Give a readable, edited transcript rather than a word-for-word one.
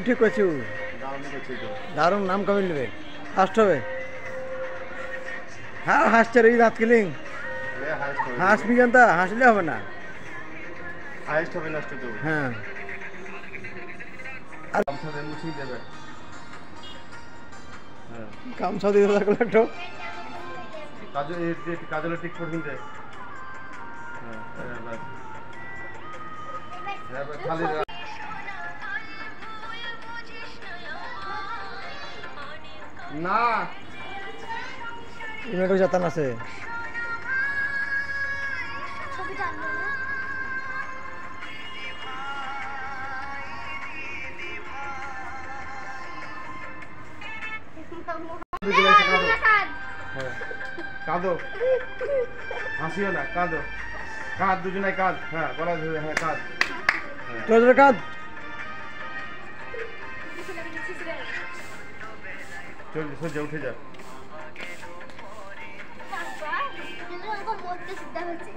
ঠিক কইছু দারুণ নাম কমে নেবে ফার্স্ট হবে হ্যাঁ হাসছে রে দাঁত কিলিং হাসবি কেন তা হাসলে হবে না হাইস্ট হবে নষ্ট তো হ্যাঁ আর আমসাতে মুছি দেবে হ্যাঁ গামছা দিয়ে রাখলো একটু কাজলের টিক পড়িন দে হ্যাঁ বাস এবার খালি না ইমেটো জাতান আছে ছবি টানবো না কাঁদো হাসিও না কাঁদো কাঁদ দুজনাই কাঁদ হ্যাঁ গলা ধরে হ্যাঁ কাঁদ তোর কাঁদ চল সোজা উঠে যা বাবা মরতে সিদ্ধা হচ্ছে